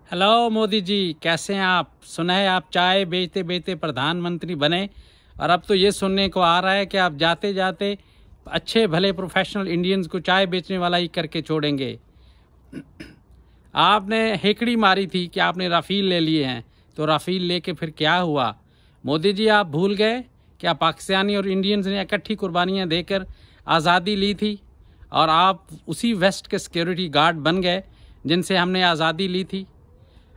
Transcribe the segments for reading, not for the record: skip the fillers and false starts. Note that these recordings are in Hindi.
हेलो मोदी जी, कैसे हैं आप? सुना है आप चाय बेचते बेचते प्रधानमंत्री बने और अब तो ये सुनने को आ रहा है कि आप जाते जाते अच्छे भले प्रोफेशनल इंडियंस को चाय बेचने वाला ही करके छोड़ेंगे। आपने हेकड़ी मारी थी कि आपने राफेल ले लिए हैं, तो राफेल लेके फिर क्या हुआ? मोदी जी, आप भूल गए क्या पाकिस्तानी और इंडियंस ने इकट्ठी कुर्बानियाँ देकर आज़ादी ली थी और आप उसी वेस्ट के सिक्योरिटी गार्ड बन गए जिनसे हमने आज़ादी ली थी।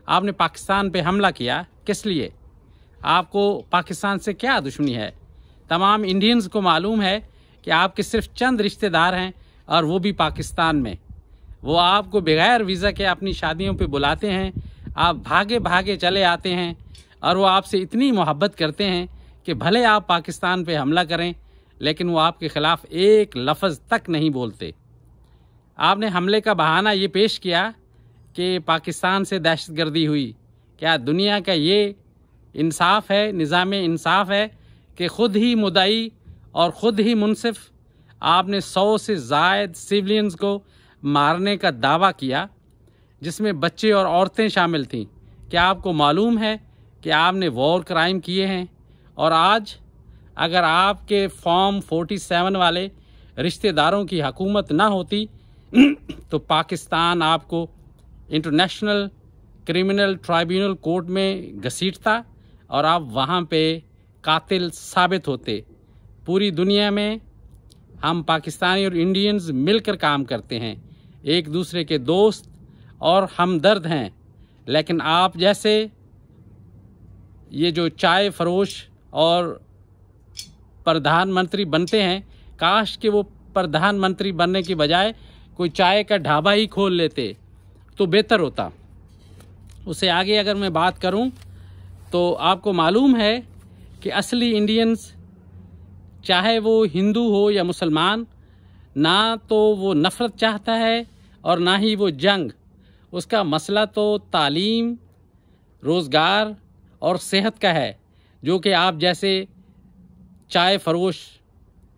आपने पाकिस्तान पे हमला किया, किस लिए? आपको पाकिस्तान से क्या दुश्मनी है? तमाम इंडियंस को मालूम है कि आपके सिर्फ चंद रिश्तेदार हैं और वो भी पाकिस्तान में। वो आपको बगैर वीज़ा के अपनी शादियों पे बुलाते हैं, आप भागे भागे चले आते हैं और वो आपसे इतनी मोहब्बत करते हैं कि भले आप पाकिस्तान पे हमला करें लेकिन वो आपके ख़िलाफ़ एक लफ्ज़ तक नहीं बोलते। आपने हमले का बहाना ये पेश किया कि पाकिस्तान से दहशतगर्दी हुई। क्या दुनिया का ये इंसाफ है, निज़ाम इंसाफ है कि ख़ुद ही मुद्दाई और ख़ुद ही मुनसिफ? आपने 100 से ज़ायद सिविलियंस को मारने का दावा किया जिसमें बच्चे और औरतें शामिल थीं। क्या आपको मालूम है कि आपने वॉर क्राइम किए हैं? और आज अगर आपके फॉर्म 47 वाले रिश्तेदारों की हुकूमत ना होती तो पाकिस्तान आपको इंटरनेशनल क्रिमिनल ट्राइब्यूनल कोर्ट में घसीटता और आप वहाँ पे कातिल साबित होते। पूरी दुनिया में हम पाकिस्तानी और इंडियंस मिलकर काम करते हैं, एक दूसरे के दोस्त और हमदर्द हैं, लेकिन आप जैसे ये जो चाय फरोश और प्रधानमंत्री बनते हैं, काश कि वो प्रधानमंत्री बनने की बजाय कोई चाय का ढाबा ही खोल लेते तो बेहतर होता। उससे आगे अगर मैं बात करूं तो आपको मालूम है कि असली इंडियंस, चाहे वो हिंदू हो या मुसलमान, ना तो वो नफ़रत चाहता है और ना ही वो जंग। उसका मसला तो तालीम, रोज़गार और सेहत का है, जो कि आप जैसे चाय फरोश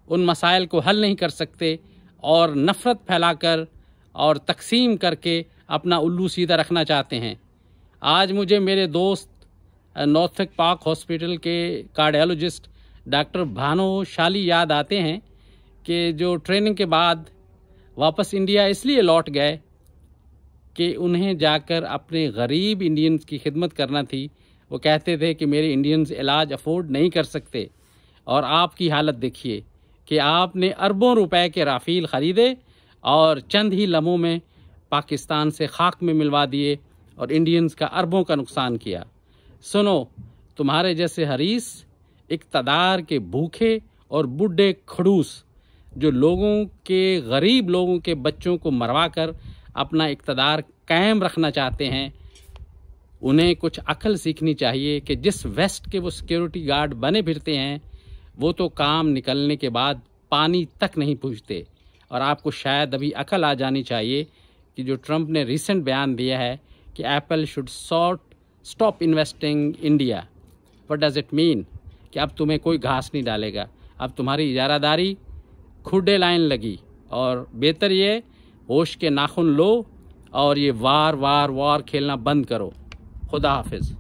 उन मसाइल को हल नहीं कर सकते और नफ़रत फैलाकर और तकसीम करके अपना उल्लू सीधा रखना चाहते हैं। आज मुझे मेरे दोस्त नॉर्थविक पार्क हॉस्पिटल के कार्डियोलॉजिस्ट डॉक्टर भानो शाली याद आते हैं कि जो ट्रेनिंग के बाद वापस इंडिया इसलिए लौट गए कि उन्हें जाकर अपने गरीब इंडियंस की खिदमत करना थी। वो कहते थे कि मेरे इंडियंस इलाज अफोर्ड नहीं कर सकते। और आपकी हालत देखिए कि आपने अरबों रुपए के राफेल ख़रीदे और चंद ही लम्हों में पाकिस्तान से खाक में मिलवा दिए और इंडियंस का अरबों का नुकसान किया। सुनो, तुम्हारे जैसे हरीस इक़्तिदार के भूखे और बूढ़े खड़ूस जो लोगों के, गरीब लोगों के बच्चों को मरवा कर अपना इक़्तिदार कायम रखना चाहते हैं, उन्हें कुछ अकल सीखनी चाहिए कि जिस वेस्ट के वो सिक्योरिटी गार्ड बने फिरते हैं वो तो काम निकलने के बाद पानी तक नहीं पूछते। और आपको शायद अभी अकल आ जानी चाहिए कि जो ट्रंप ने रिसेंट बयान दिया है कि Apple should stop investing India. What does it mean? कि अब तुम्हें कोई घास नहीं डालेगा, अब तुम्हारी इजारादारी खुडे लाइन लगी। और बेहतर ये होश के नाखून लो और ये वार खेलना बंद करो। खुदा हाफिज़।